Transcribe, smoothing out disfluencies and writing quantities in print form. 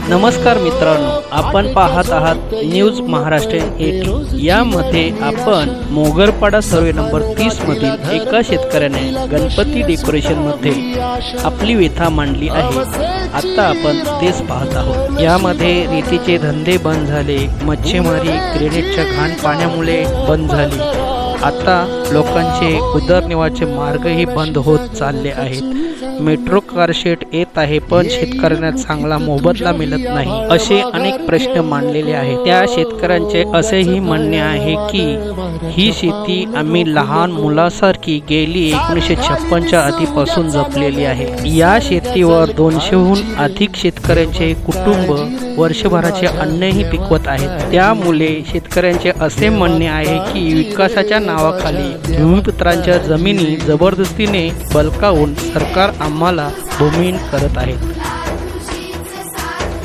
नमस्कार मित्रांनो, आपण पाहत आहात न्यूज महाराष्ट्र 18। यामध्ये आपण मोगरपाडा सर्वे नंबर 30 मधील एका शेतकऱ्याने गणपती डेकोरेशन मध्ये आपली व्यथा मांडली आहे। आता आपण तेच पाहत आहोत। यामध्ये रेतीचे धंदे बंद झाले, मच्छीमारी ग्रेनेडच्या घाण पाण्यामुळे बंद झाली। आता लोकांचे उदरनिर्वाहाचे मार्गही बंद होत चालले आहेत। मेट्रो कारशेड येत आहे, पण शेतकऱ्यांना चांगला मोबदला मिळत नाही, असे अनेक प्रश्न मांडलेले आहेत। त्या शेतकऱ्यांचे असेही म्हणणे आहे की ही शेती आम्ही लहान मुलासारखी गेली 1956च्या आधीपासून जपलेली आहे। या शेतीवर 200हून अधिक शेतकऱ्यांचे कुटुंब वर्षभराचे अन्नही पिकवत आहेत। त्यामुळे शेतकऱ्यांचे असे म्हणणे आहे की विकासाच्या नावाखाली भूमिपुत्रांच्या जमिनी जबरदस्तीने बळकावून सरकार आम्हाला भूमिहीन करत आहे।